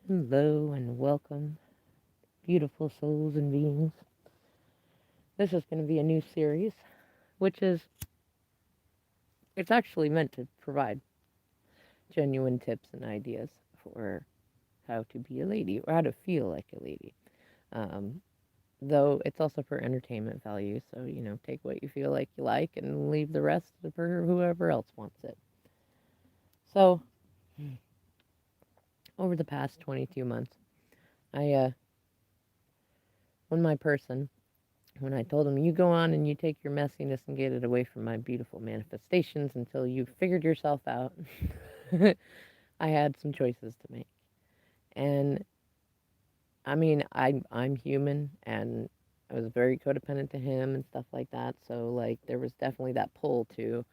Hello and welcome, beautiful souls and beings. This is going to be a new series, which is, it's actually meant to provide genuine tips and ideas for how to be a lady or how to feel like a lady. Um, though it's also for entertainment value, so, take what you feel like you like and leave the rest for whoever else wants it. So, over the past 22 months, I, when my person when I told him, you go on and you take your messiness and get it away from my beautiful manifestations until you figured yourself out, I had some choices to make. And I mean, I'm human and I was very codependent to him and stuff like that. So, like, there was definitely that pull to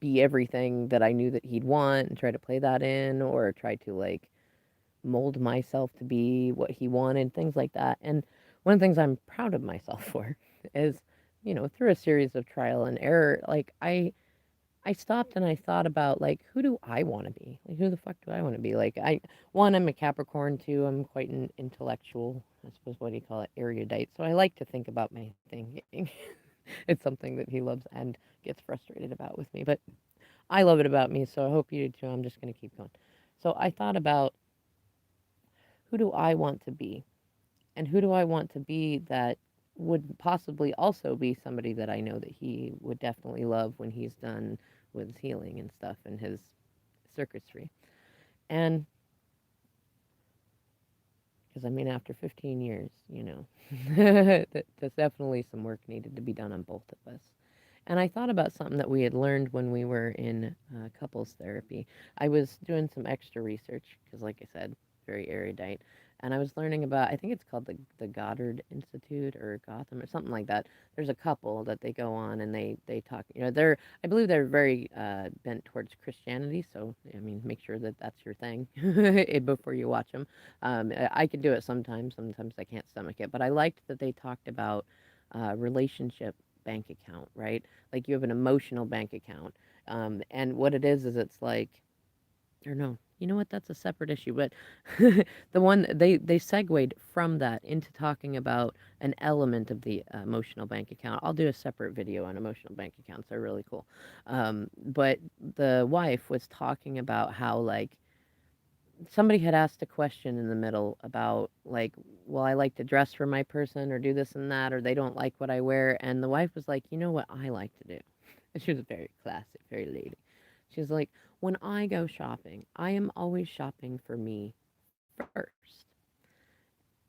be everything that I knew that he'd want and try to play that in or try to, like, mold myself to be what he wanted, things like that. And one of the things I'm proud of myself for is, through a series of trial and error, like I stopped and I thought about like who do I want to be? Like who the fuck do I want to be? Like I'm a Capricorn, two, I'm quite an intellectual, I suppose what do you call it, erudite. So I like to think about my thinking. It's something that he loves and gets frustrated about with me, but I love it about me, so I hope you do too. I'm just going to keep going. So I thought about who do I want to be? And who do I want to be that would possibly also be somebody that I know that he would definitely love when he's done with his healing and stuff and his circuitry. And because I mean, after 15 years, there's definitely some work needed to be done on both of us. And I thought about something that we had learned when we were in couples therapy. I was doing some extra research because, like I said, very erudite. And I was learning about, I think it's called the Goddard Institute or Gotham or something like that. There's a couple that they go on and they talk, I believe they're very bent towards Christianity. So, I mean, make sure that that's your thing before you watch them. I could do it sometimes. Sometimes I can't stomach it. But I liked that they talked about relationship bank account, right? Like you have an emotional bank account. And what it is it's like, or no, you know what? That's a separate issue. But the one they segued from that into talking about an element of the emotional bank account. I'll do a separate video on emotional bank accounts. They're really cool. But the wife was talking about how like somebody had asked a question in the middle about like, well, I like to dress for my person or do this and that, or they don't like what I wear. And the wife was like, you know what I like to do? And she was very classic, very lady. She was like, when I go shopping, I am always shopping for me first.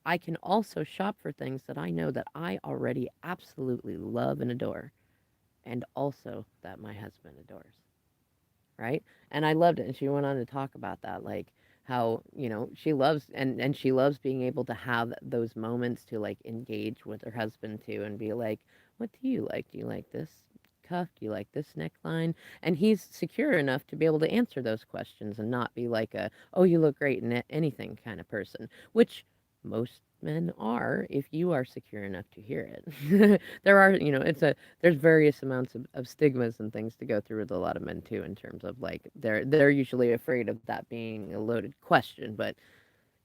I can also shop for things that I know that I already absolutely love and adore, and also that my husband adores, right? And I loved it. And she went on to talk about that, like how, she loves and she loves being able to have those moments to like engage with her husband too and be like, what do you like? Do you like this cuff? Do you like this neckline? And he's secure enough to be able to answer those questions and not be like a, oh, you look great in anything kind of person, which most men are if you are secure enough to hear it. There are, there's various amounts of stigmas and things to go through with a lot of men too in terms of like they're usually afraid of that being a loaded question, but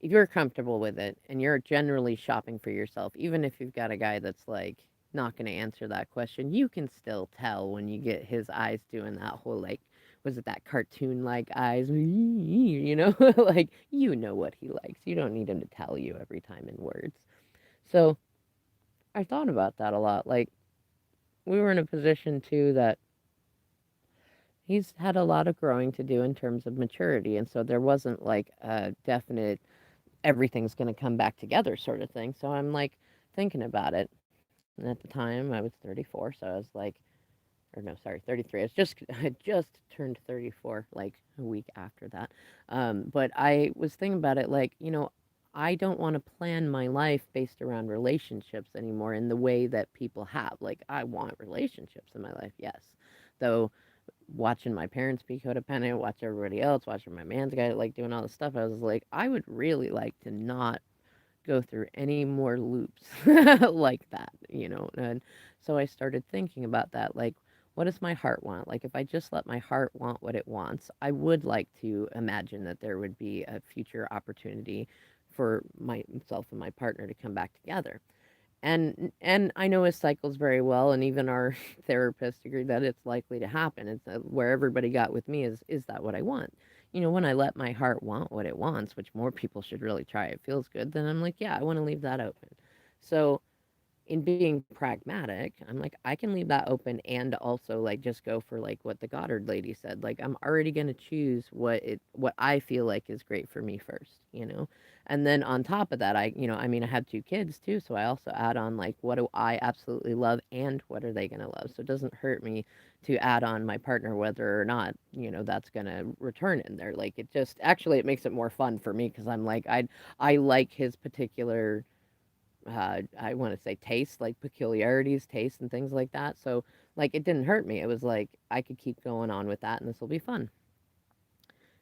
if you're comfortable with it and you're generally shopping for yourself, even if you've got a guy that's like not going to answer that question, you can still tell when you get his eyes doing that whole like, was it that cartoon like eyes, like you know what he likes. You don't need him to tell you every time in words. So I thought about that a lot. Like we were in a position too that he's had a lot of growing to do in terms of maturity, and so there wasn't like a definite everything's going to come back together sort of thing. So I'm like thinking about it. And at the time I was 34, so I was like, or no, sorry, 33. I just turned 34 like a week after that. But I was thinking about it like, I don't want to plan my life based around relationships anymore in the way that people have. Like, I want relationships in my life, yes. Though watching my parents be codependent, watch everybody else, watching my man's guy like doing all this stuff, I was like, I would really like to not go through any more loops like that. And so I started thinking about that, like, what does my heart want? Like, if I just let my heart want what it wants, I would like to imagine that there would be a future opportunity for myself and my partner to come back together. And I know his cycles very well, and even our therapist agreed that it's likely to happen. It's where everybody got with me is that what I want? When I let my heart want what it wants, which more people should really try, it feels good. Then I'm like, yeah, I want to leave that open. So in being pragmatic, I'm like, I can leave that open and also like just go for like what the Goddard lady said. Like I'm already gonna choose what I feel like is great for me first. And then on top of that, I mean I have two kids too, so I also add on like what do I absolutely love and what are they gonna love. So it doesn't hurt me to add on my partner whether or not, that's gonna return in there. Like it just actually it makes it more fun for me because I'm like I like his particular I want to say taste, like peculiarities, taste, and things like that. So, like, it didn't hurt me. It was like I could keep going on with that, and this will be fun.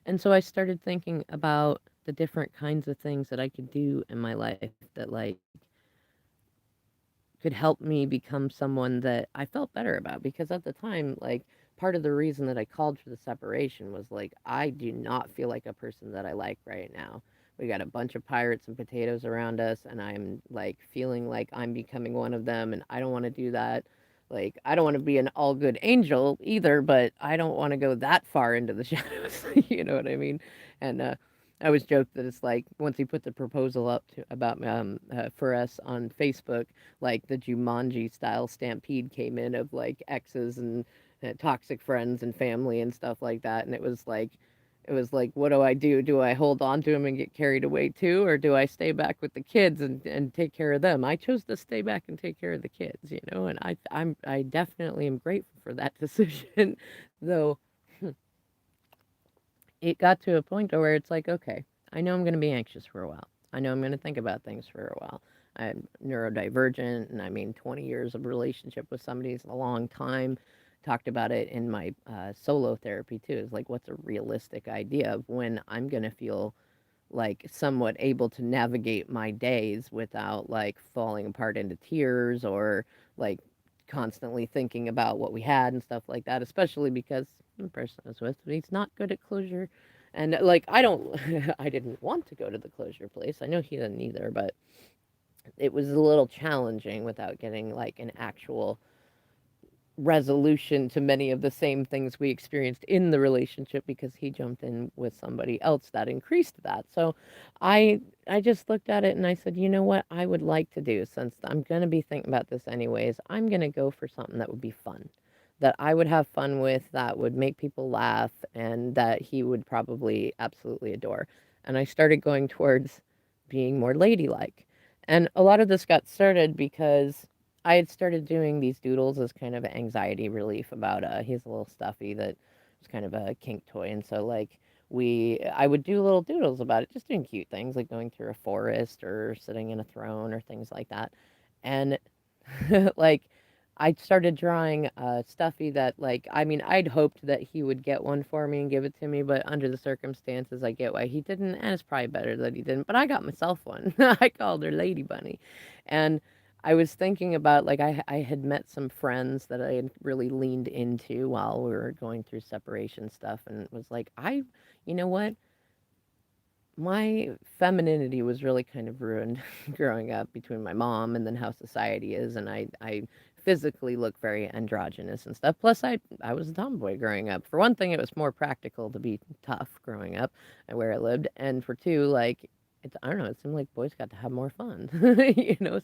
And so I started thinking about the different kinds of things that I could do in my life that, like, could help me become someone that I felt better about. Because at the time, like, part of the reason that I called for the separation was like, I do not feel like a person that I like right now. We got a bunch of pirates and potatoes around us, and I'm like feeling like I'm becoming one of them, and I don't want to do that. Like, I don't want to be an all good angel either, but I don't want to go that far into the shadows. You know what I mean? And I always joke that it's like once he put the proposal up about for us on Facebook, like the Jumanji style stampede came in of like exes and toxic friends and family and stuff like that, and it was like, what do I do? Do I hold on to him and get carried away too, or do I stay back with the kids and take care of them? I chose to stay back and take care of the kids, and I definitely am grateful for that decision, though it got to a point where it's like, okay, I know I'm going to be anxious for a while. I know I'm going to think about things for a while. I'm neurodivergent, and I mean, 20 years of relationship with somebody is a long time. Talked about it in my solo therapy too. Is like, what's a realistic idea of when I'm going to feel like somewhat able to navigate my days without like falling apart into tears or like constantly thinking about what we had and stuff like that, especially because the person I was with, he's not good at closure. And like, I don't, I didn't want to go to the closure place. I know he didn't either, but it was a little challenging without getting like an actual resolution to many of the same things we experienced in the relationship because he jumped in with somebody else that increased that. So I just looked at it and I said, "You know what I would like to do since I'm going to be thinking about this anyways. I'm going to go for something that would be fun. That I would have fun with, that would make people laugh and that he would probably absolutely adore." And I started going towards being more ladylike. And a lot of this got started because I had started doing these doodles as kind of anxiety relief about he's a little stuffy that was kind of a kink toy, and so like I would do little doodles about it, just doing cute things like going through a forest or sitting in a throne or things like that. And like I started drawing Stuffy that like I mean I'd hoped that he would get one for me and give it to me, but under the circumstances I get why he didn't, and it's probably better that he didn't. But I got myself one. I called her Lady Bunny, and I was thinking about like I had met some friends that I had really leaned into while we were going through separation stuff, and it was like you know what, my femininity was really kind of ruined growing up between my mom and then how society is, and I physically look very androgynous and stuff. Plus I was a tomboy growing up. For one thing, it was more practical to be tough growing up where I lived, and for two, like it's I don't know, it seemed like boys got to have more fun.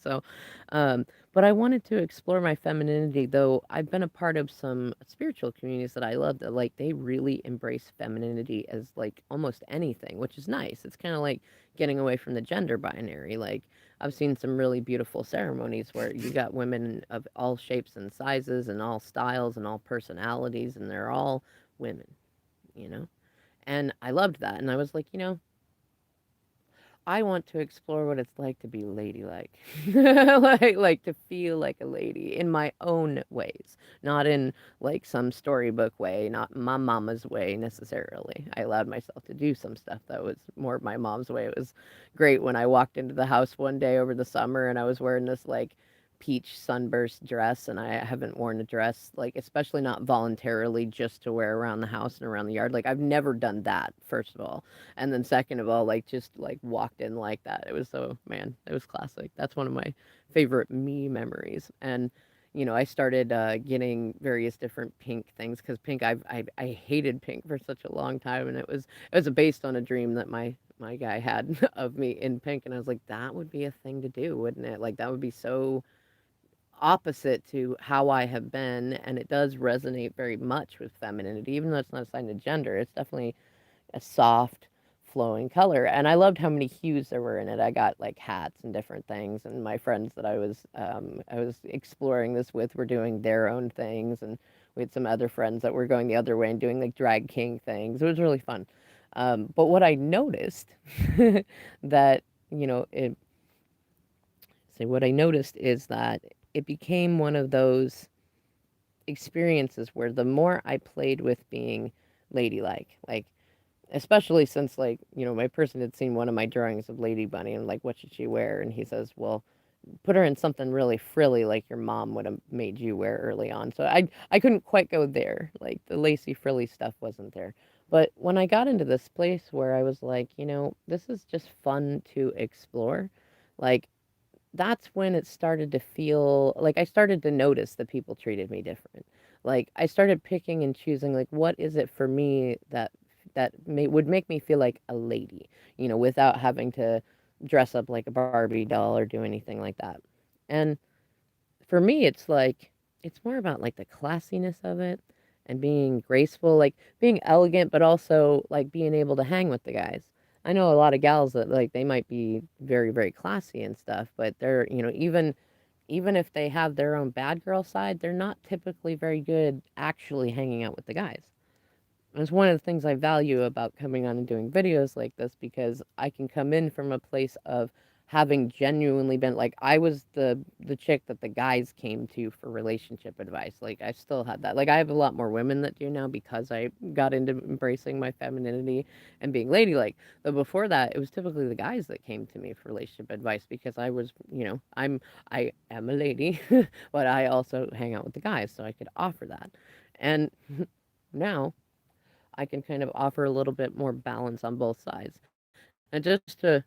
So but I wanted to explore my femininity, though I've been a part of some spiritual communities that I love that like they really embrace femininity as like almost anything, which is nice. It's kind of like getting away from the gender binary. Like I've seen some really beautiful ceremonies where you got women of all shapes and sizes and all styles and all personalities, and they're all women, you know? And I loved that. And I was like, I want to explore what it's like to be ladylike, like to feel like a lady in my own ways, not in like some storybook way, not my mama's way necessarily. I allowed myself to do some stuff that was more my mom's way. It was great when I walked into the house one day over the summer and I was wearing this like peach sunburst dress, and I haven't worn a dress, like, especially not voluntarily, just to wear around the house and around the yard. Like, I've never done that, first of all. And then second of all, like, just like walked in like that. It was so, man, it was classic. That's one of my favorite me memories. And I started getting various different pink things because pink, I hated pink for such a long time, and it was based on a dream that my guy had of me in pink, and I was like, that would be a thing to do, wouldn't it? Like that would be so opposite to how I have been, and it does resonate very much with femininity, even though it's not assigned to gender. It's definitely a soft, flowing color. And I loved how many hues there were in it. I got like hats and different things, and my friends that I was exploring this with were doing their own things, and we had some other friends that were going the other way and doing like drag king things. It was really fun. But what I noticed that you know it what I noticed is that it became one of those experiences where the more I played with being ladylike, like especially since my person had seen one of my drawings of Lady Bunny and like what should she wear, and he says, well, put her in something really frilly like your mom would have made you wear early on. So I couldn't quite go there. Like the lacy frilly stuff wasn't there. But when I got into this place where I was like, this is just fun to explore, like that's when it started to feel like I started to notice that people treated me different. Like I started picking and choosing like what is it for me would make me feel like a lady, without having to dress up like a Barbie doll or do anything like that. And for me it's more about like the classiness of it and being graceful, like being elegant but also like being able to hang with the guys. I know a lot of gals that like they might be very very classy and stuff, but they're, even if they have their own bad girl side, they're not typically very good actually hanging out with the guys. And it's one of the things I value about coming on and doing videos like this, because I can come in from a place of having genuinely been like I was the chick that the guys came to for relationship advice. Like I still had that. Like I have a lot more women that do now because I got into embracing my femininity and being ladylike. But before that, it was typically the guys that came to me for relationship advice because I was, I am a lady, but I also hang out with the guys, so I could offer that. And now I can kind of offer a little bit more balance on both sides. And just to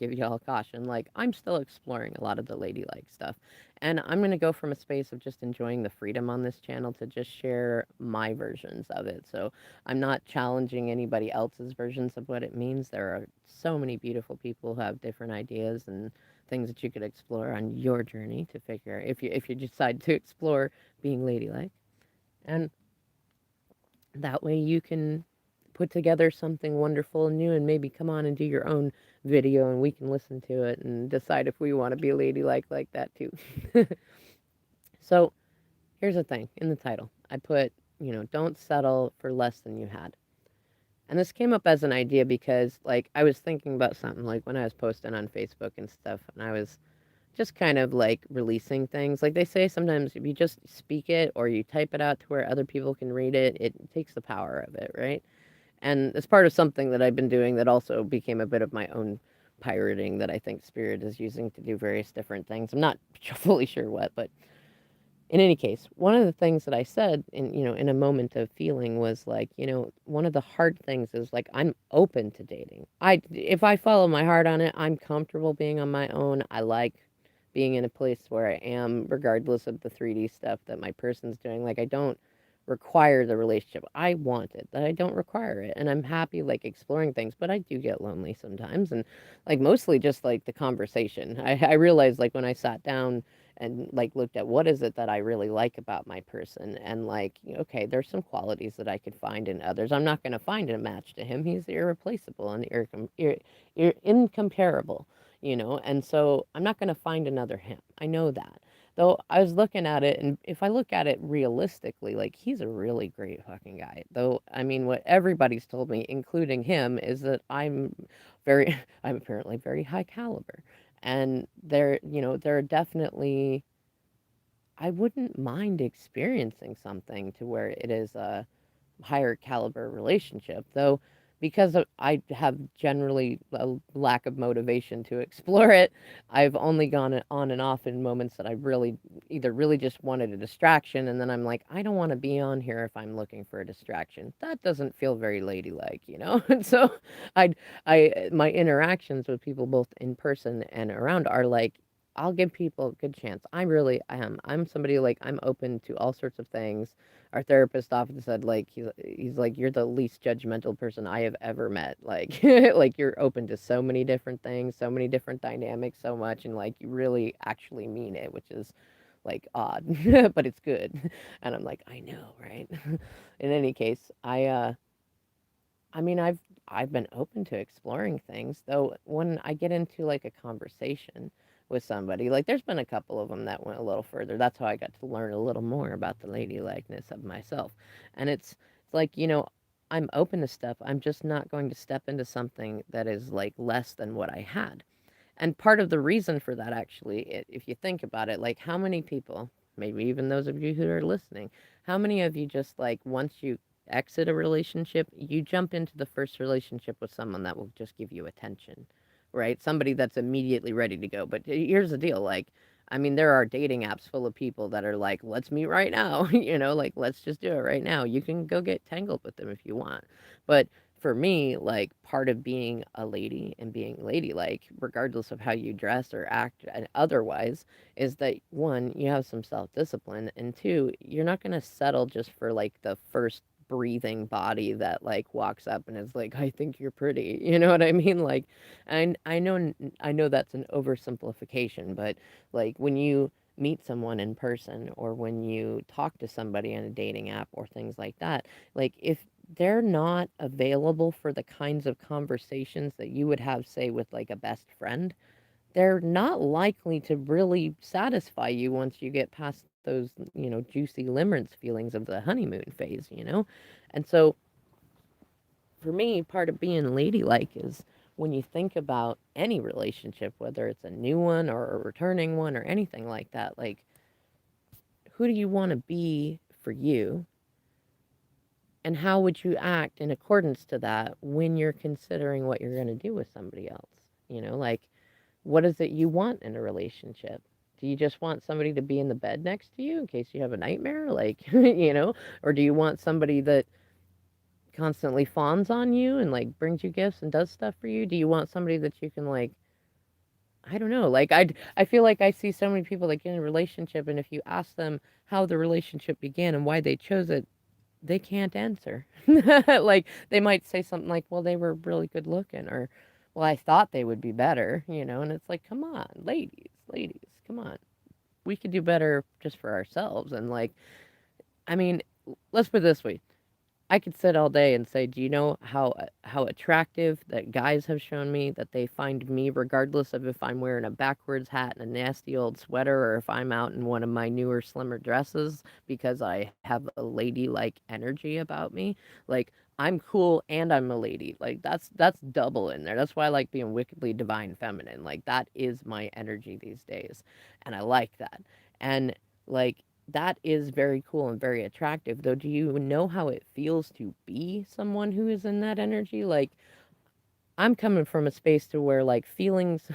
give y'all a caution, like I'm still exploring a lot of the ladylike stuff. And I'm going to go from a space of just enjoying the freedom on this channel to just share my versions of it. So I'm not challenging anybody else's versions of what it means. There are so many beautiful people who have different ideas and things that you could explore on your journey to figure if you decide to explore being ladylike. And that way you can put together something wonderful and new and maybe come on and do your own video and we can listen to it and decide if we want to be ladylike like that too. So here's the thing in the title. I put, don't settle for less than you had. And this came up as an idea because like I was thinking about something like when I was posting on Facebook and stuff, and I was just kind of like releasing things. Like they say sometimes if you just speak it or you type it out to where other people can read it, it takes the power of it, right? And it's part of something that I've been doing that also became a bit of my own pirating that I think Spirit is using to do various different things. I'm not fully sure what, but in any case, one of the things that I said in a moment of feeling was like, one of the hard things is like I'm open to dating. If I follow my heart on it, I'm comfortable being on my own. I like being in a place where I am, regardless of the 3D stuff that my person's doing. Like I don't require the relationship. I want it, that I don't require it. And I'm happy like exploring things, but I do get lonely sometimes. And like mostly just like the conversation. I realized like when I sat down and like looked at what is it that I really like about my person, and like okay, there's some qualities that I could find in others. I'm not going to find a match to him. He's irreplaceable and incomparable, and so I'm not going to find another him. I know that. Though I was looking at it, and if I look at it realistically, like he's a really great fucking guy. Though I mean, what everybody's told me, including him, is that I'm apparently very high caliber, and there are definitely, I wouldn't mind experiencing something to where it is a higher caliber relationship. Though because I have generally a lack of motivation to explore it, I've only gone on and off in moments that I really either really just wanted a distraction, and then I'm like, I don't want to be on here if I'm looking for a distraction. That doesn't feel very ladylike, you know? And so my interactions with people both in person and around are like, I'll give people a good chance. I really am. I'm somebody like I'm open to all sorts of things. Our therapist often said like he's like you're the least judgmental person I have ever met. Like like you're open to so many different things, so many different dynamics, so much, and like you really actually mean it, which is like odd, but it's good. And I'm like, I know, right? In any case, I mean, I've been open to exploring things, though when I get into like a conversation with somebody, like there's been a couple of them that went a little further. That's how I got to learn a little more about the ladylikeness of myself. And it's like, I'm open to stuff. I'm just not going to step into something that is like less than what I had. And part of the reason for that, actually, if you think about it, like how many people, maybe even those of you who are listening, how many of you just like once you exit a relationship, you jump into the first relationship with someone that will just give you attention, right? Somebody that's immediately ready to go. But here's the deal, like, I mean, there are dating apps full of people that are like, let's meet right now, like, let's just do it right now. You can go get tangled with them if you want. But for me, like part of being a lady and being ladylike, regardless of how you dress or act and otherwise, is that one, you have some self discipline, and two, you're not going to settle just for like the first breathing body that like walks up and is like, I think you're pretty. You know what I mean? Like, and I know that's an oversimplification, but like when you meet someone in person or when you talk to somebody on a dating app or things like that, like if they're not available for the kinds of conversations that you would have, say, with like a best friend, they're not likely to really satisfy you once you get past those, juicy limerence feelings of the honeymoon phase. And so for me, part of being ladylike is when you think about any relationship, whether it's a new one or a returning one or anything like that, like who do you want to be for you? And how would you act in accordance to that when you're considering what you're going to do with somebody else? Like, what is it you want in a relationship? Do you just want somebody to be in the bed next to you in case you have a nightmare? Like, or do you want somebody that constantly fawns on you and like brings you gifts and does stuff for you? Do you want somebody that you can like, I don't know, like I feel like I see so many people like in a relationship, and if you ask them how the relationship began and why they chose it, they can't answer. Like they might say something like, "Well, they were really good looking," or, "Well, I thought they would be better," and it's like, "Come on, ladies, come on. We could do better just for ourselves." And like, I mean, let's put it this way. I could sit all day and say, "Do you know how attractive that guys have shown me that they find me regardless of if I'm wearing a backwards hat and a nasty old sweater or if I'm out in one of my newer slimmer dresses because I have a ladylike energy about me? Like I'm cool and I'm a lady. Like that's double in there. That's why I like being wickedly divine feminine. Like that is my energy these days. And I like that. And like that is very cool and very attractive. Though, do you know how it feels to be someone who is in that energy? Like, I'm coming from a space to where, like, feelings,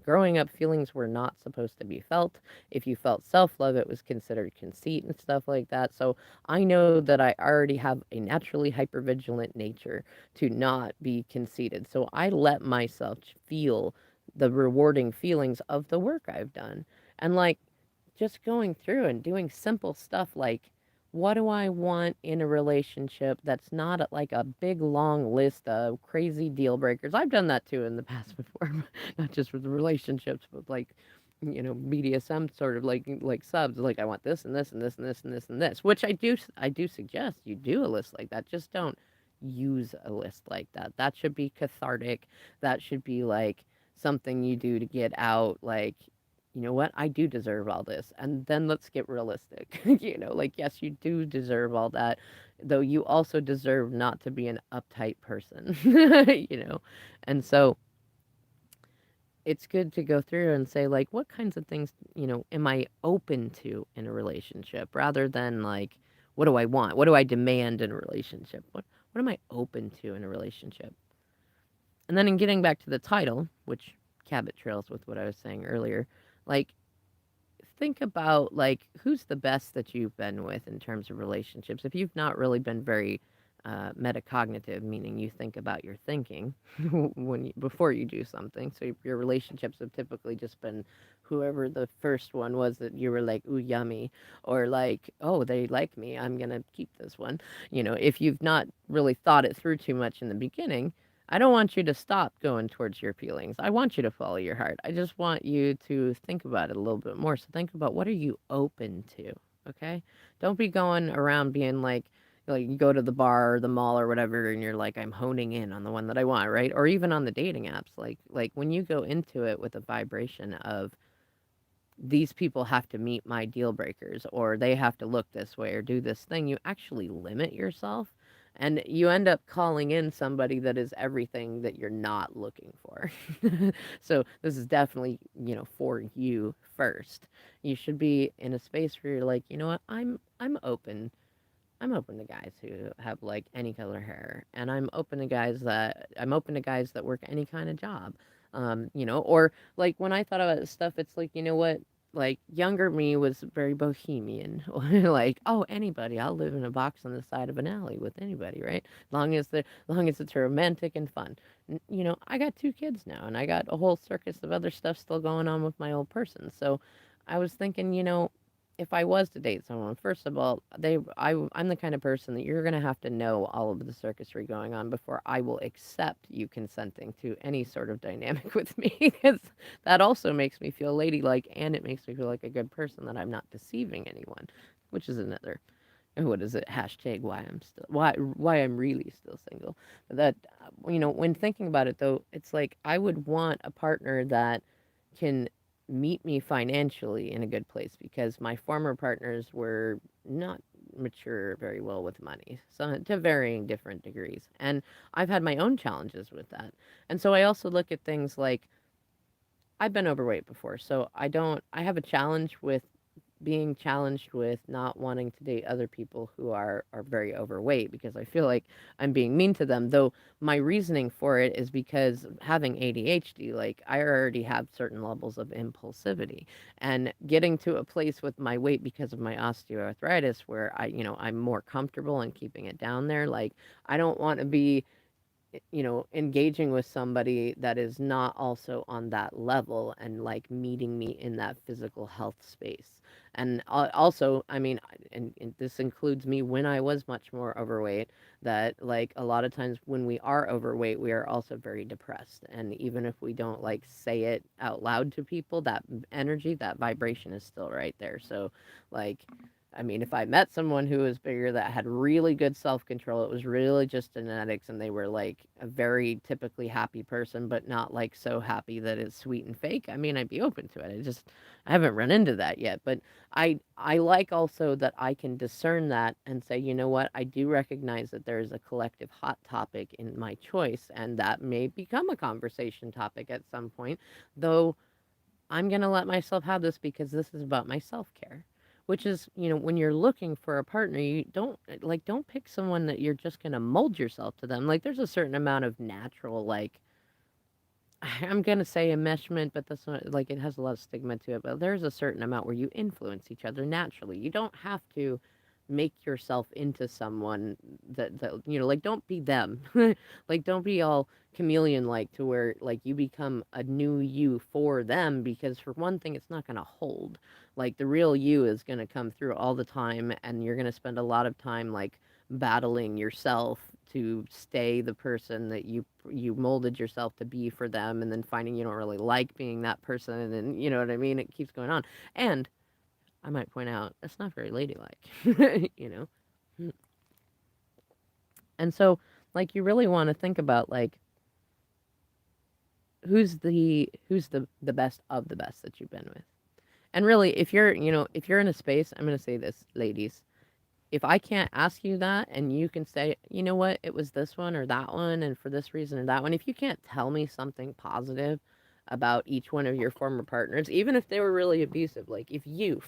growing up, feelings were not supposed to be felt. If you felt self love, it was considered conceit and stuff like that. So I know that I already have a naturally hypervigilant nature to not be conceited. So I let myself feel the rewarding feelings of the work I've done. And, like, just going through and doing simple stuff like what do I want in a relationship that's not like a big long list of crazy deal breakers. I've done that too in the past before, not just with relationships, but like BDSM sort of like subs. Like I want this and this and this and this and this and this, which I do suggest you do a list like that. Just don't use a list like that. That should be cathartic. That should be like something you do to get out like you know what? I do deserve all this. And then let's get realistic. Like, yes, you do deserve all that, though you also deserve not to be an uptight person, you know? And so it's good to go through and say, like, what kinds of things, am I open to in a relationship rather than like, what do I want? What do I demand in a relationship? What am I open to in a relationship? And then in getting back to the title, which Cabot trails with what I was saying earlier, like think about like who's the best that you've been with in terms of relationships. If you've not really been very metacognitive, meaning you think about your thinking before you do something. So your relationships have typically just been whoever the first one was that you were like, ooh, yummy, or like, oh, they like me, I'm gonna keep this one. If you've not really thought it through too much in the beginning, I don't want you to stop going towards your feelings. I want you to follow your heart. I just want you to think about it a little bit more. So think about what are you open to, okay? Don't be going around being like you go to the bar or the mall or whatever and you're like I'm honing in on the one that I want, right? Or even on the dating apps, like when you go into it with a vibration of these people have to meet my deal breakers or they have to look this way or do this thing, you actually limit yourself and you end up calling in somebody that is everything that you're not looking for. So this is definitely, for you first. You should be in a space where you're like, you know what, I'm open. I'm open to guys who have like any color hair, and I'm open to guys that work any kind of job. Or like when I thought about this stuff, it's like, you know what? Like younger me was very bohemian. Like, oh, anybody, I'll live in a box on the side of an alley with anybody, right? Long as it's romantic and fun. I got 2 kids now, and I got a whole circus of other stuff still going on with my old person. So I was thinking, if I was to date someone, first of all, I'm the kind of person that you're gonna have to know all of the circusry going on before I will accept you consenting to any sort of dynamic with me, because that also makes me feel ladylike, and it makes me feel like a good person that I'm not deceiving anyone, which is another, what is it? Hashtag why I'm really still single. But that, when thinking about it though, it's like I would want a partner that can meet me financially in a good place because my former partners were not mature very well with money, so to varying different degrees, and I've had my own challenges with that. And so I also look at things like I've been overweight before, so I have a challenge with being challenged with not wanting to date other people who are very overweight because I feel like I'm being mean to them. Though my reasoning for it is because having ADHD, like I already have certain levels of impulsivity, and getting to a place with my weight because of my osteoarthritis where I'm more comfortable in keeping it down there. Like I don't want to be engaging with somebody that is not also on that level and like meeting me in that physical health space. And also, I mean, and this includes me when I was much more overweight, that like a lot of times when we are overweight, we are also very depressed. And even if we don't like say it out loud to people, that energy, that vibration is still right there. So, like, I mean, if I met someone who was bigger that had really good self control, it was really just genetics, and they were like a very typically happy person, but not like so happy that it's sweet and fake. I mean, I'd be open to it. I haven't run into that yet, but I like also that I can discern that and say, you know what, I do recognize that there is a collective hot topic in my choice, and that may become a conversation topic at some point, though I'm going to let myself have this because this is about my self-care. Which is, when you're looking for a partner, you don't pick someone that you're just going to mold yourself to them. Like there's a certain amount of natural like I'm gonna say enmeshment, but that's not like it has a lot of stigma to it. But there's a certain amount where you influence each other naturally. You don't have to make yourself into someone that like don't be them. Like don't be all chameleon like to where like you become a new you for them because for one thing it's not gonna hold. Like the real you is gonna come through all the time and you're gonna spend a lot of time like battling yourself to stay the person that you molded yourself to be for them and then finding you don't really like being that person and then you know what I mean, it keeps going on. And I might point out that's not very ladylike. Mm. And so like you really want to think about like who's the best of the best that you've been with. And really if you're in a space, I'm going to say this, ladies, if I can't ask you that and you can say, you know what, it was this one or that one, and for this reason or that one, if you can't tell me something positive about each one of your former partners, even if they were really abusive, like if you,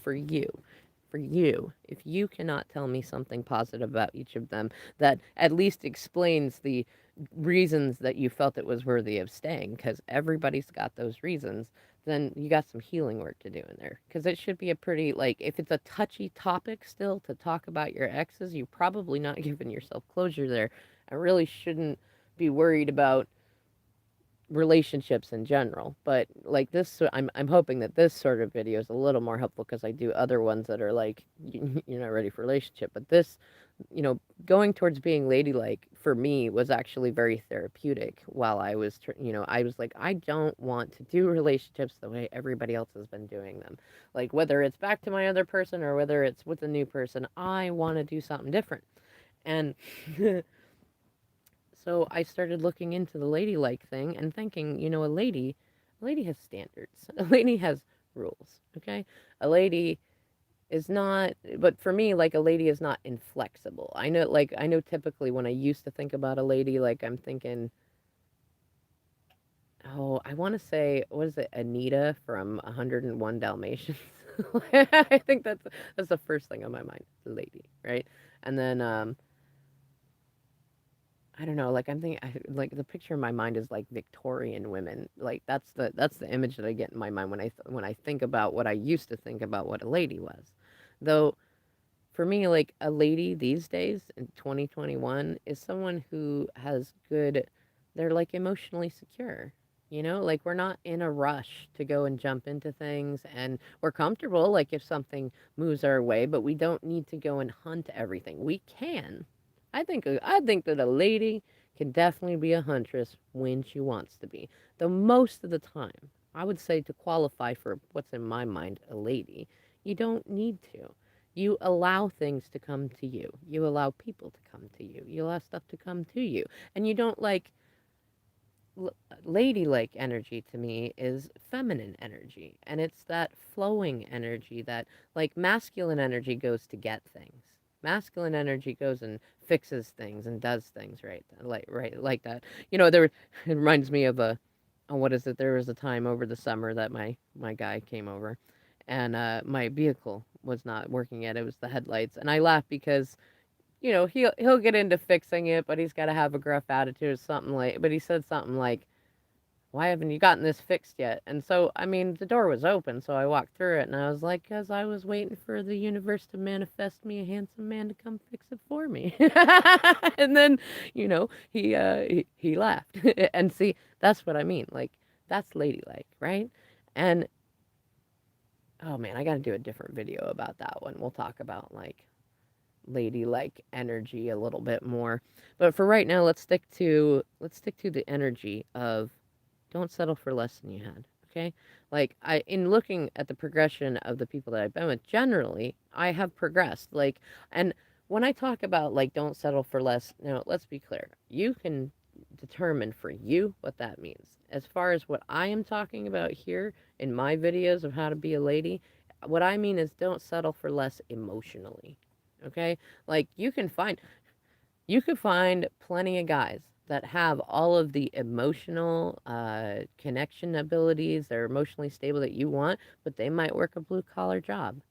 for you, if you cannot tell me something positive about each of them that at least explains the reasons that you felt it was worthy of staying, because everybody's got those reasons, then you got some healing work to do in there. Because it should be a pretty, like, if it's a touchy topic still to talk about your exes, you're probably not giving yourself closure there. I really shouldn't be worried about relationships in general. But like this, I'm hoping that this sort of video is a little more helpful because I do other ones that are like you're not ready for a relationship. But this, going towards being ladylike for me was actually very therapeutic. While I was, I was like, I don't want to do relationships the way everybody else has been doing them. Like whether it's back to my other person or whether it's with a new person, I want to do something different. And so I started looking into the ladylike thing and thinking, a lady has standards. A lady has rules, okay? A lady is not, but for me, like a lady is not inflexible. I know typically when I used to think about a lady, like I'm thinking, oh, I want to say, what is it, Anita from 101 Dalmatians? I think that's the first thing on my mind, the lady, right? And then I don't know, like I'm thinking, like the picture in my mind is like Victorian women. Like that's the image that I get in my mind when I think about what I used to think about what a lady was. Though for me, like a lady these days in 2021 is someone who has good, they're like emotionally secure. Like we're not in a rush to go and jump into things and we're comfortable, like if something moves our way, but we don't need to go and hunt everything. We can. I think that a lady can definitely be a huntress when she wants to be. Though most of the time, I would say to qualify for what's in my mind a lady, you don't need to. You allow things to come to you. You allow people to come to you. You allow stuff to come to you. And you don't like ladylike energy to me is feminine energy. And it's that flowing energy that, like, masculine energy goes to get things. Masculine energy goes and fixes things and does things right like that. There it reminds me of what is it? There was a time over the summer that my guy came over, and my vehicle was not working yet. It was the headlights, and I laughed because he'll get into fixing it, but he's got to have a gruff attitude or something like. But he said something like, "Why haven't you gotten this fixed yet?" And so, I mean, the door was open, so I walked through it, and I was like, "Cause I was waiting for the universe to manifest me a handsome man to come fix it for me." And then, he laughed, and see, that's what I mean. Like, that's ladylike, right? And oh man, I got to do a different video about that one. We'll talk about like ladylike energy a little bit more. But for right now, let's stick to the energy of don't settle for less than you had. Okay? Like in looking at the progression of the people that I've been with, generally, I have progressed. Like, and when I talk about like don't settle for less, let's be clear. You can determine for you what that means. As far as what I am talking about here in my videos of how to be a lady, what I mean is don't settle for less emotionally. Okay? Like you could find plenty of guys that have all of the emotional connection abilities. They're emotionally stable that you want, but they might work a blue collar job.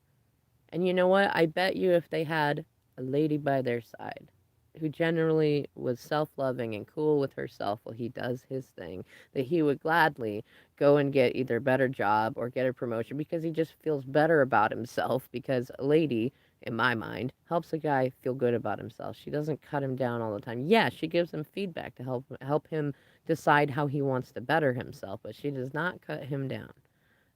And you know what? I bet you if they had a lady by their side who generally was self loving and cool with herself while he does his thing, that he would gladly go and get either a better job or get a promotion because he just feels better about himself. Because a lady, in my mind, helps a guy feel good about himself. She doesn't cut him down all the time. Yeah, she gives him feedback to help him decide how he wants to better himself, but she does not cut him down.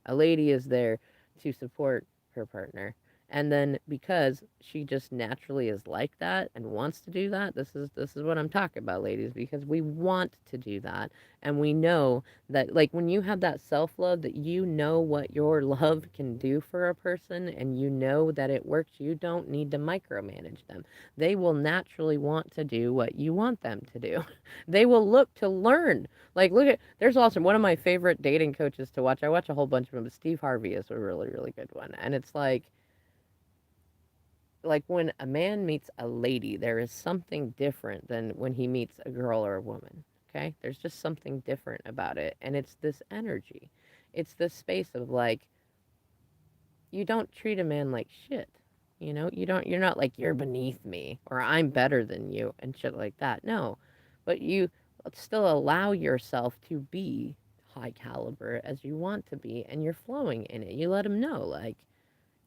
A lady is there to support her partner. And then because she just naturally is like that and wants to do that, this is what I'm talking about, ladies, because we want to do that. And we know that like when you have that self-love, that you know what your love can do for a person and you know that it works, you don't need to micromanage them. They will naturally want to do what you want them to do. They will look to learn. Like, there's also one of my favorite dating coaches to watch. I watch a whole bunch of them, but Steve Harvey is a really, really good one. And it's like when a man meets a lady, there is something different than when he meets a girl or a woman. Okay? There's just something different about it. And it's this energy. It's this space of like, you don't treat a man like shit. You're not like you're beneath me or I'm better than you and shit like that. No. But you still allow yourself to be high caliber as you want to be and you're flowing in it. You let them know like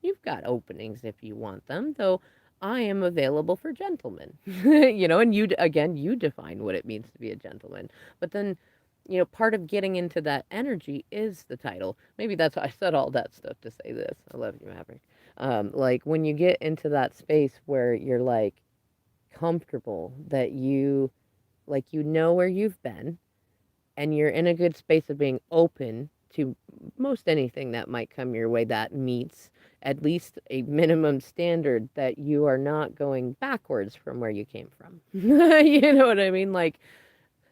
you've got openings if you want them, though I am available for gentlemen. And again, you define what it means to be a gentleman. But then, part of getting into that energy is the title. Maybe that's why I said all that stuff to say this. I love you, Maverick. Like when you get into that space where you're like comfortable that you know where you've been and you're in a good space of being open to most anything that might come your way that meets at least a minimum standard that you are not going backwards from where you came from. You know what I mean? Like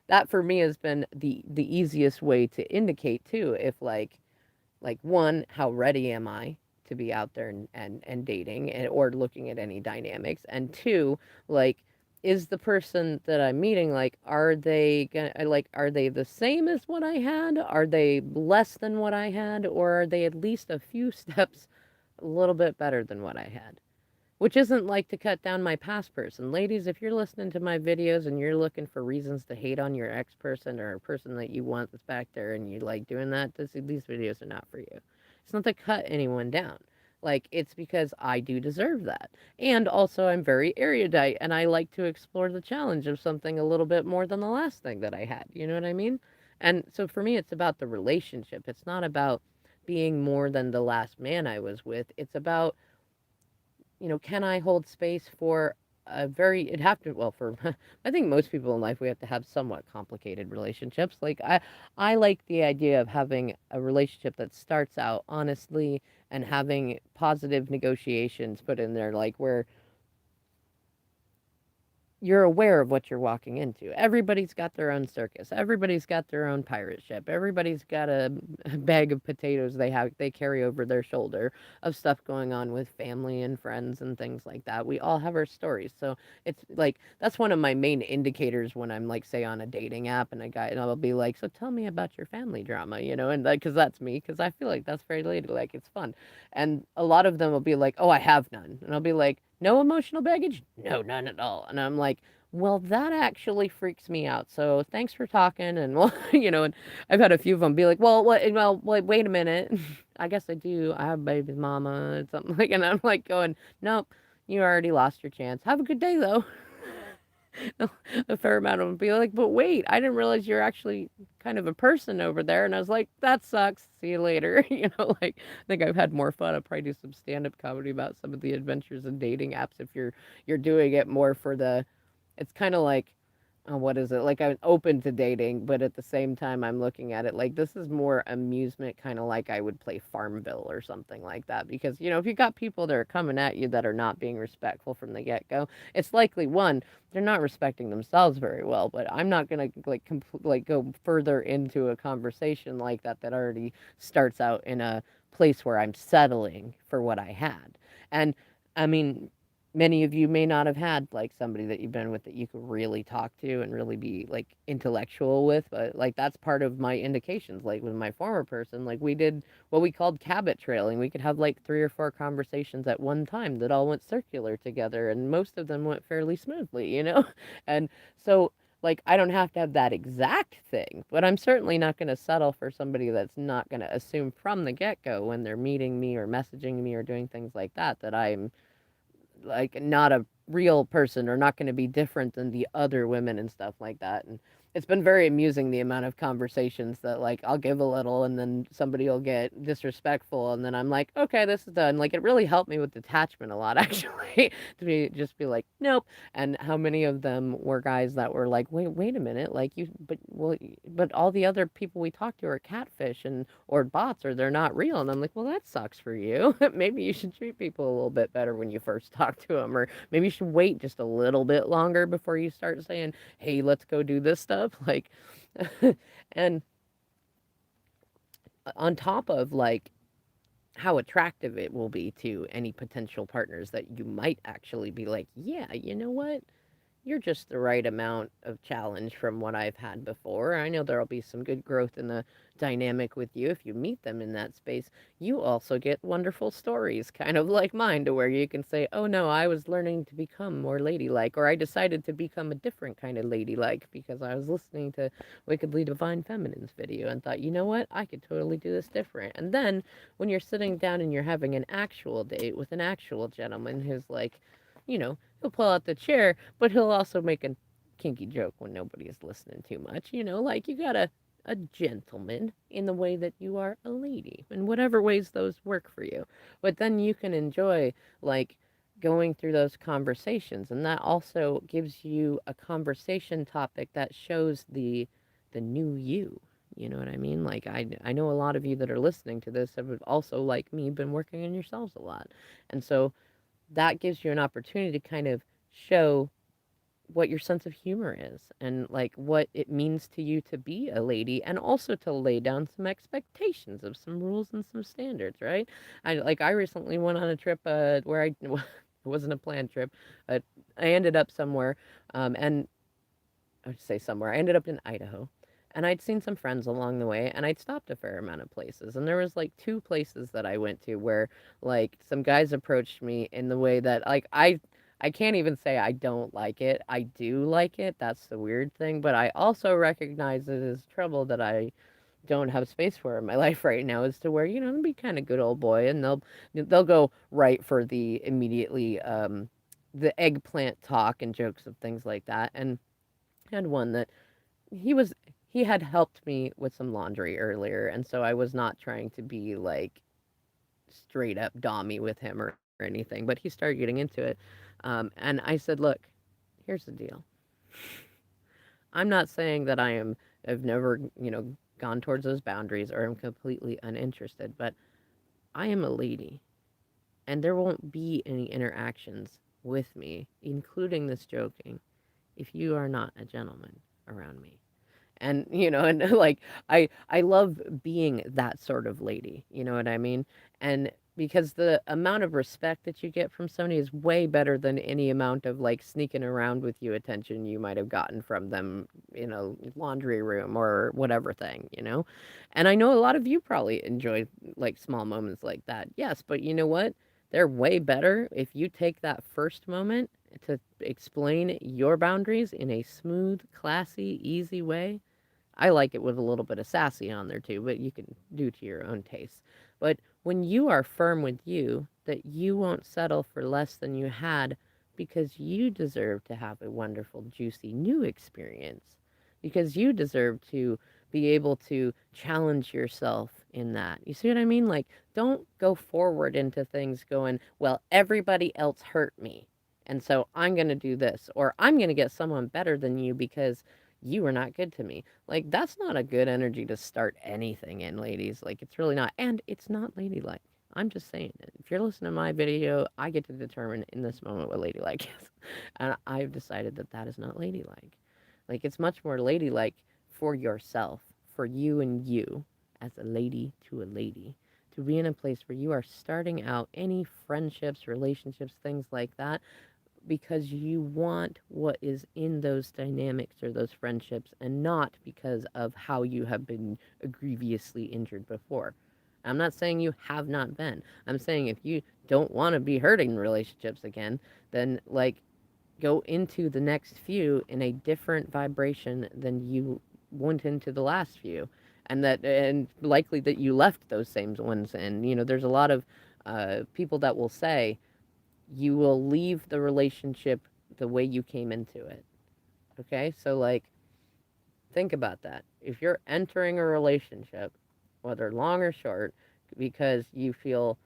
that for me has been the easiest way to indicate too if one, how ready am I to be out there and dating or looking at any dynamics? And two, like, is the person that I'm meeting like are they the same as what I had? Are they less than what I had? Or are they at least a few steps a little bit better than what I had? Which isn't like to cut down my past person. Ladies, if you're listening to my videos and you're looking for reasons to hate on your ex person or a person that you want that's back there and you like doing that, these videos are not for you. It's not to cut anyone down. Like, it's because I do deserve that. And also, I'm very erudite and I like to explore the challenge of something a little bit more than the last thing that I had. You know what I mean? And so for me, it's about the relationship. It's not about being more than the last man I was with. It's about can I hold space for it have to, well, for, I think most people in life, we have to have somewhat complicated relationships. Like, I like the idea of having a relationship that starts out honestly and having positive negotiations put in there, like where you're aware of what you're walking into. Everybody's got their own circus. Everybody's got their own pirate ship. Everybody's got a bag of potatoes they carry over their shoulder of stuff going on with family and friends and things like that. We all have our stories. So it's like that's one of my main indicators when I'm like say on a dating app and I'll be like, "So tell me about your family drama," and like cuz that's me cuz I feel like that's very ladylike. It's fun. And a lot of them will be like, "Oh, I have none." And I'll be like, no emotional baggage? No, none at all. And I'm like, well, that actually freaks me out. So thanks for talking. And well, and I've had a few of them be like, wait a minute. I guess I do. I have a baby's mama and something like, and I'm like going, nope, you already lost your chance. Have a good day though. A fair amount of them be like, but wait, I didn't realize you're actually kind of a person over there. And I was like, that sucks. See you later. Like I think I've had more fun. I'll probably do some stand-up comedy about some of the adventures in dating apps if you're doing it more for the it's kind of like what is it? Like I'm open to dating, but at the same time I'm looking at it like this is more amusement, kind of like I would play Farmville or something like that. Because if you got people that are coming at you that are not being respectful from the get-go, it's likely one, they're not respecting themselves very well. But I'm not gonna like go further into a conversation like that already starts out in a place where I'm settling for what I had. And I mean, many of you may not have had like somebody that you've been with that you could really talk to and really be like intellectual with, but like that's part of my indications. Like with my former person, like we did what we called cabot trailing. We could have like 3 or 4 conversations at one time that all went circular together, and most of them went fairly smoothly. And so like I don't have to have that exact thing, but I'm certainly not going to settle for somebody that's not going to assume from the get-go when they're meeting me or messaging me or doing things like that I'm like not a real person or not going to be different than the other women and stuff like that. And it's been very amusing the amount of conversations that like I'll give a little and then somebody will get disrespectful and then I'm like, okay, this is done. Like it really helped me with detachment a lot actually to be like, nope. And how many of them were guys that were like, wait a minute, like but all the other people we talked to are catfish and or bots or they're not real. And I'm like, well, that sucks for you. Maybe you should treat people a little bit better when you first talk to them, or maybe you should wait just a little bit longer before you start saying, hey, let's go do this stuff. Like, and on top of like how attractive it will be to any potential partners that you might actually be like, yeah, you know what? you're just the right amount of challenge from what I've had before. I know there'll be some good growth in the dynamic with you if you meet them in that space. You also get wonderful stories, kind of like mine, to where you can say, oh no, I was learning to become more ladylike, or I decided to become a different kind of ladylike because I was listening to Wickedly Divine Feminine's video and thought, you know what, I could totally do this different. And then when you're sitting down and you're having an actual date with an actual gentleman who's like, he'll pull out the chair, but he'll also make a kinky joke when nobody is listening too much. Like you got a gentleman in the way that you are a lady, in whatever ways those work for you. But then you can enjoy like going through those conversations, and that also gives you a conversation topic that shows the new you. You know what I mean? Like I know a lot of you that are listening to this have also, like me, been working on yourselves a lot. And so that gives you an opportunity to kind of show what your sense of humor is and like what it means to you to be a lady, and also to lay down some expectations of some rules and some standards, right? I recently went on a trip where I it wasn't a planned trip, but I ended up somewhere, and I would say somewhere. I ended up in Idaho, and I'd seen some friends along the way, and I'd stopped a fair amount of places. And there was like two places that I went to where like some guys approached me in the way that like I can't even say I don't like it. I do like it. That's the weird thing, but I also recognize it as trouble that I don't have space for in my life right now, as to where, they'll be kind of good old boy, and they'll go right for the immediately the eggplant talk and jokes of things like that. And had one that he was he had helped me with some laundry earlier, and so I was not trying to be like straight up dommy with him or anything, but he started getting into it. And I said, look, here's the deal. I'm not saying that I've never, gone towards those boundaries or am completely uninterested, but I am a lady, and there won't be any interactions with me, including this joking, if you are not a gentleman around me. And and like I love being that sort of lady, you know what I mean? And because the amount of respect that you get from somebody is way better than any amount of like sneaking around with you attention you might have gotten from them in a laundry room or whatever thing. And I know a lot of you probably enjoy like small moments like that, yes, but you know what, they're way better if you take that first moment to explain your boundaries in a smooth, classy, easy way. I like it with a little bit of sassy on there too, but you can do to your own taste. But when you are firm with you, that you won't settle for less than you had, because you deserve to have a wonderful, juicy new experience, because you deserve to be able to challenge yourself in that. You see what I mean? Like, don't go forward into things going, well, everybody else hurt me, and so I'm going to do this, or I'm going to get someone better than you because you were not good to me. Like, that's not a good energy to start anything in, ladies. Like, it's really not. And it's not ladylike. I'm just saying it. If you're listening to my video, I get to determine in this moment what ladylike is. And I've decided that that is not ladylike. Like, it's much more ladylike for yourself, for you and you, as a lady to a lady, to be in a place where you are starting out any friendships, relationships, things like that, because you want what is in those dynamics or those friendships, and not because of how you have been grievously injured before. I'm not saying you have not been. I'm saying if you don't want to be hurting relationships again, then like go into the next few in a different vibration than you went into the last few. And likely that you left those same ones. And there's a lot of people that will say, you will leave the relationship the way you came into it. Okay? So, like, think about that. If you're entering a relationship, whether long or short, because you feel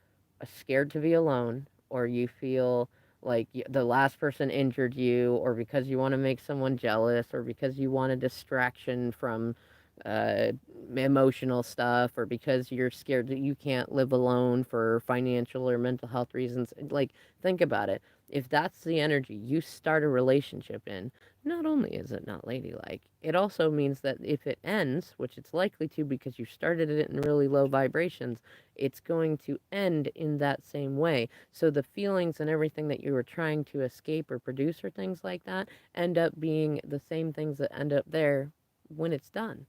scared to be alone, or you feel like the last person injured you, or because you want to make someone jealous, or because you want a distraction from uh, emotional stuff, or because you're scared that you can't live alone for financial or mental health reasons, like, think about it. If that's the energy you start a relationship in, not only is it not ladylike, it also means that if it ends, which it's likely to because you started it in really low vibrations, it's going to end in that same way. So the feelings and everything that you were trying to escape or produce or things like that end up being the same things that end up there when it's done.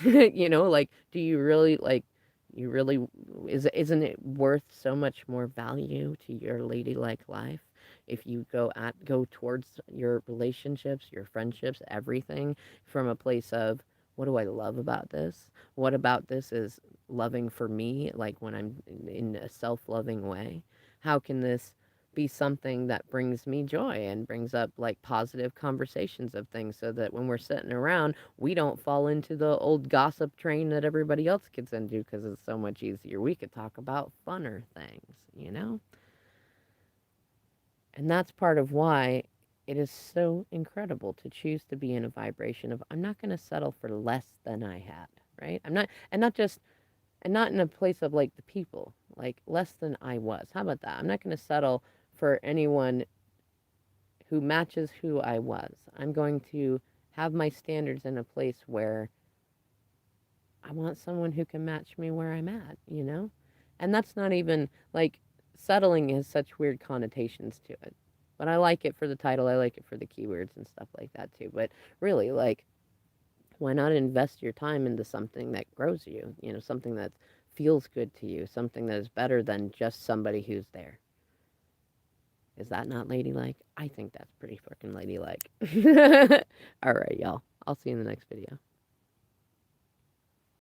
Like, do you really like you really isn't it worth so much more value to your ladylike life if you go towards your relationships, your friendships, everything from a place of what do I love about this? What about this is loving for me, like when I'm in a self-loving way? How can this be something that brings me joy and brings up like positive conversations of things so that when we're sitting around we don't fall into the old gossip train that everybody else gets into because it's so much easier. We could talk about funner things. And that's part of why it is so incredible to choose to be in a vibration of I'm not going to settle for less than I had, right? I'm not, and not just, and not in a place of like the people, like less than I was. How about that? I'm not going to settle for anyone who matches who I was. I'm going to have my standards in a place where I want someone who can match me where I'm at? And that's not even like settling has such weird connotations to it. But I like it for the title, I like it for the keywords and stuff like that too. But really, like, why not invest your time into something that grows you, something that feels good to you, something that is better than just somebody who's there? Is that not ladylike? I think that's pretty freaking ladylike. All right, y'all. I'll see you in the next video.